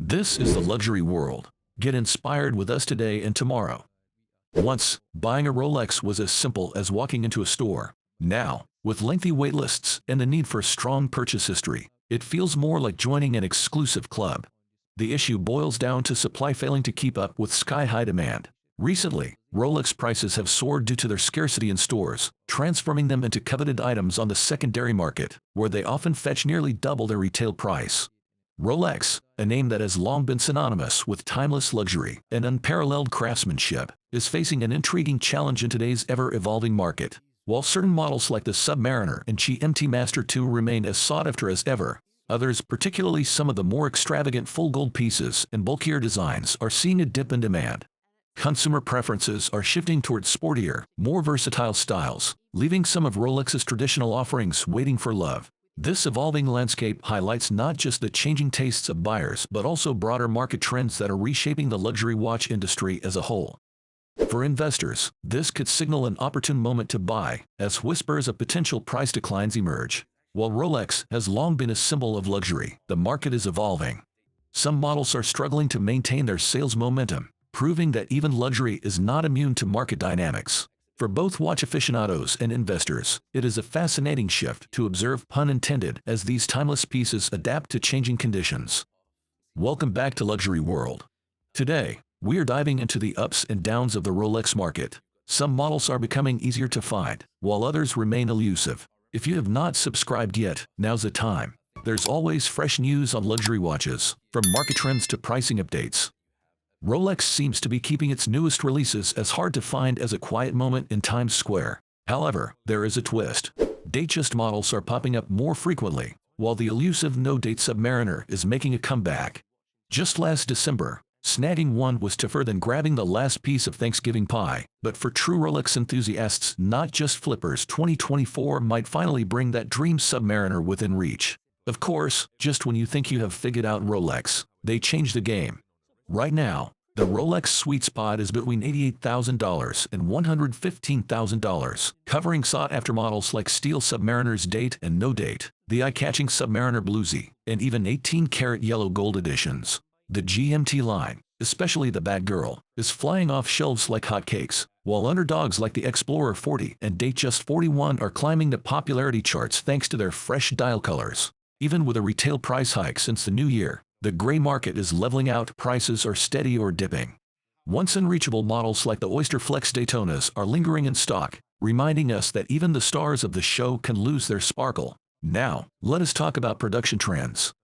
This is the luxury world. Get inspired with us today and tomorrow. Once, buying a Rolex was as simple as walking into a store. Now, with lengthy wait lists and the need for a strong purchase history, it feels more like joining an exclusive club. The issue boils down to supply failing to keep up with sky-high demand. Recently, Rolex prices have soared due to their scarcity in stores, transforming them into coveted items on the secondary market, where they often fetch nearly double their retail price. Rolex, a name that has long been synonymous with timeless luxury and unparalleled craftsmanship, is facing an intriguing challenge in today's ever-evolving market. While certain models like the Submariner and GMT Master 2 remain as sought after as ever, others, particularly some of the more extravagant full gold pieces and bulkier designs, are seeing a dip in demand. Consumer preferences are shifting towards sportier, more versatile styles, leaving some of Rolex's traditional offerings waiting for love. This evolving landscape highlights not just the changing tastes of buyers but also broader market trends that are reshaping the luxury watch industry as a whole. For investors, this could signal an opportune moment to buy, as whispers of potential price declines emerge. While Rolex has long been a symbol of luxury, the market is evolving. Some models are struggling to maintain their sales momentum, proving that even luxury is not immune to market dynamics. For both watch aficionados and investors, it is a fascinating shift to observe, pun intended, as these timeless pieces adapt to changing conditions. Welcome back to Luxury World. Today, we are diving into the ups and downs of the Rolex market. Some models are becoming easier to find, while others remain elusive. If you have not subscribed yet, now's the time. There's always fresh news on luxury watches, from market trends to pricing updates. Rolex seems to be keeping its newest releases as hard to find as a quiet moment in Times Square. However, there is a twist. Datejust models are popping up more frequently, while the elusive no-date Submariner is making a comeback. Just last December, snagging one was tougher than grabbing the last piece of Thanksgiving pie, but for true Rolex enthusiasts, not just flippers, 2024 might finally bring that dream Submariner within reach. Of course, just when you think you have figured out Rolex, they change the game. Right now, the Rolex sweet spot is between $88,000 and $115,000, covering sought-after models like steel Submariner's date and no date, the eye-catching Submariner Bluesy, and even 18-karat yellow gold editions. The GMT line, especially the Batgirl, is flying off shelves like hotcakes, while underdogs like the Explorer 40 and Datejust 41 are climbing the popularity charts thanks to their fresh dial colors. Even with a retail price hike since the new year, the gray market is leveling out, prices are steady or dipping. Once unreachable models like the Oyster Flex Daytonas are lingering in stock, reminding us that even the stars of the show can lose their sparkle. Now, let us talk about production trends.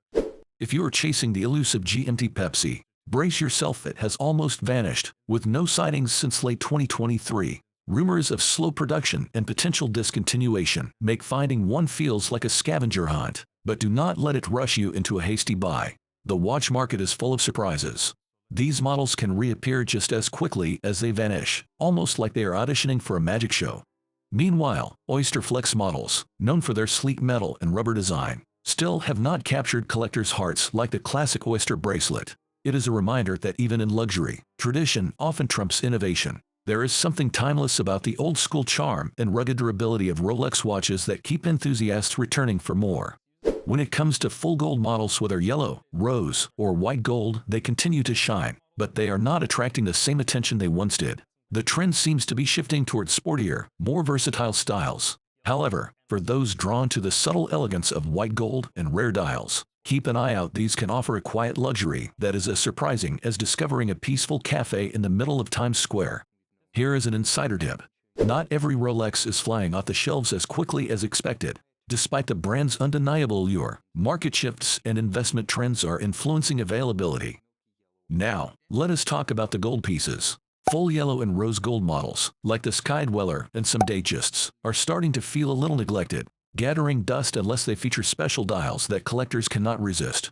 If you are chasing the elusive GMT Pepsi, brace yourself, it has almost vanished, with no sightings since late 2023. Rumors of slow production and potential discontinuation make finding one feels like a scavenger hunt, but do not let it rush you into a hasty buy. The watch market is full of surprises. These models can reappear just as quickly as they vanish, almost like they are auditioning for a magic show. Meanwhile, Oyster Flex models, known for their sleek metal and rubber design, still have not captured collectors' hearts like the classic Oyster bracelet. It is a reminder that even in luxury, tradition often trumps innovation. There is something timeless about the old-school charm and rugged durability of Rolex watches that keep enthusiasts returning for more. When it comes to full gold models, whether yellow, rose, or white gold, they continue to shine, but they are not attracting the same attention they once did. The trend seems to be shifting towards sportier, more versatile styles. However, for those drawn to the subtle elegance of white gold and rare dials, keep an eye out. These can offer a quiet luxury that is as surprising as discovering a peaceful cafe in the middle of Times Square. Here is an insider tip. Not every Rolex is flying off the shelves as quickly as expected. Despite the brand's undeniable allure, market shifts and investment trends are influencing availability. Now, let us talk about the gold pieces. Full yellow and rose gold models, like the Sky Dweller and some Datejusts, are starting to feel a little neglected, gathering dust unless they feature special dials that collectors cannot resist.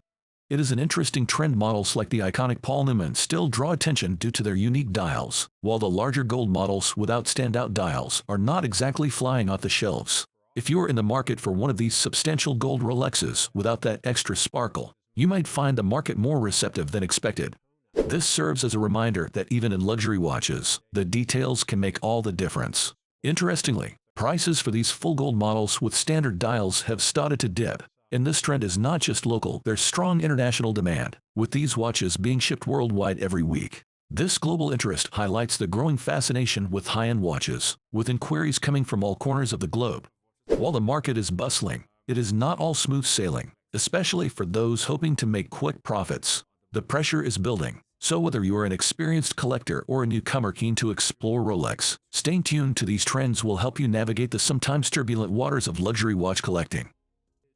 It is an interesting trend. Models like the iconic Paul Newman still draw attention due to their unique dials, while the larger gold models without standout dials are not exactly flying off the shelves. If you are in the market for one of these substantial gold Rolexes without that extra sparkle, you might find the market more receptive than expected. This serves as a reminder that even in luxury watches, the details can make all the difference. Interestingly, prices for these full gold models with standard dials have started to dip. And this trend is not just local, there's strong international demand, with these watches being shipped worldwide every week. This global interest highlights the growing fascination with high-end watches, with inquiries coming from all corners of the globe. While the market is bustling, it is not all smooth sailing, especially for those hoping to make quick profits. The pressure is building, so whether you are an experienced collector or a newcomer keen to explore Rolex, staying tuned to these trends will help you navigate the sometimes turbulent waters of luxury watch collecting.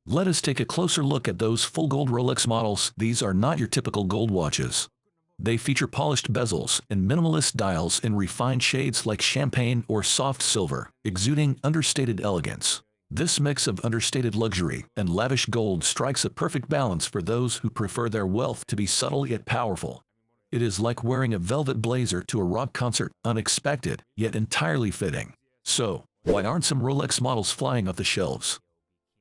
Let us take a closer look at those full gold Rolex models. These are not your typical gold watches. They feature polished bezels and minimalist dials in refined shades like champagne or soft silver, exuding understated elegance. This mix of understated luxury and lavish gold strikes a perfect balance for those who prefer their wealth to be subtle yet powerful. It is like wearing a velvet blazer to a rock concert, unexpected, yet entirely fitting. So, why aren't some Rolex models flying off the shelves?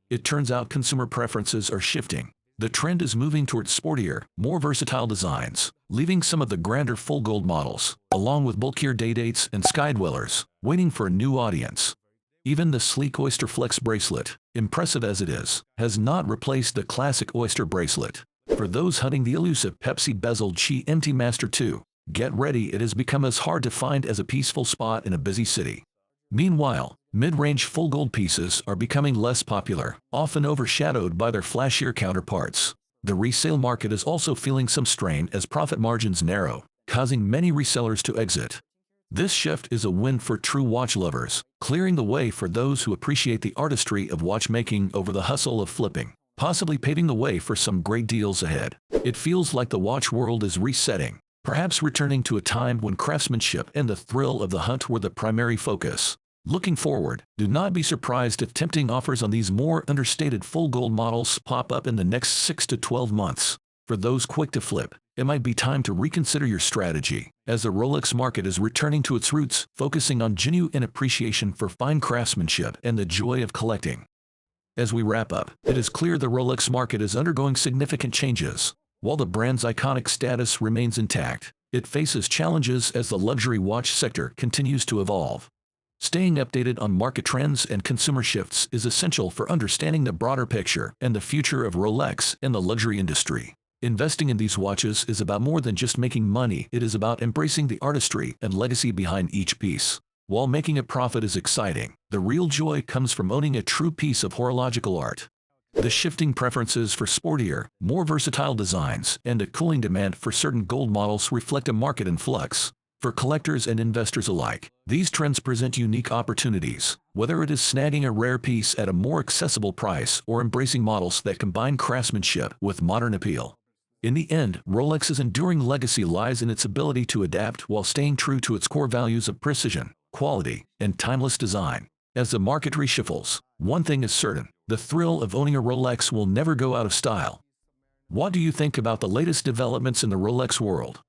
It turns out consumer preferences are shifting. The trend is moving towards sportier, more versatile designs, leaving some of the grander full gold models, along with bulkier day dates and skydwellers, waiting for a new audience. Even the sleek Oyster Flex bracelet, impressive as it is, has not replaced the classic Oyster bracelet. For those hunting the elusive Pepsi bezeled GMT Master 2, get ready, it has become as hard to find as a peaceful spot in a busy city. Meanwhile, mid-range full gold pieces are becoming less popular, often overshadowed by their flashier counterparts. The resale market is also feeling some strain as profit margins narrow, causing many resellers to exit. This shift is a win for true watch lovers, clearing the way for those who appreciate the artistry of watchmaking over the hustle of flipping, possibly paving the way for some great deals ahead. It feels like the watch world is resetting, perhaps returning to a time when craftsmanship and the thrill of the hunt were the primary focus. Looking forward, do not be surprised if tempting offers on these more understated full gold models pop up in the next 6 to 12 months. For those quick to flip, it might be time to reconsider your strategy, as the Rolex market is returning to its roots, focusing on genuine appreciation for fine craftsmanship and the joy of collecting. As we wrap up, it is clear the Rolex market is undergoing significant changes. While the brand's iconic status remains intact, it faces challenges as the luxury watch sector continues to evolve. Staying updated on market trends and consumer shifts is essential for understanding the broader picture and the future of Rolex and the luxury industry. Investing in these watches is about more than just making money, it is about embracing the artistry and legacy behind each piece. While making a profit is exciting, the real joy comes from owning a true piece of horological art. The shifting preferences for sportier, more versatile designs and a cooling demand for certain gold models reflect a market in flux. For collectors and investors alike, these trends present unique opportunities, whether it is snagging a rare piece at a more accessible price or embracing models that combine craftsmanship with modern appeal. In the end, Rolex's enduring legacy lies in its ability to adapt while staying true to its core values of precision, quality, and timeless design. As the market reshuffles, one thing is certain: the thrill of owning a Rolex will never go out of style. What do you think about the latest developments in the Rolex world?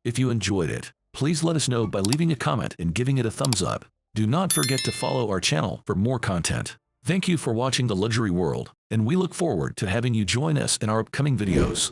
If you enjoyed it, please let us know by leaving a comment and giving it a thumbs up. Do not forget to follow our channel for more content. Thank you for watching The Luxury World, and we look forward to having you join us in our upcoming videos.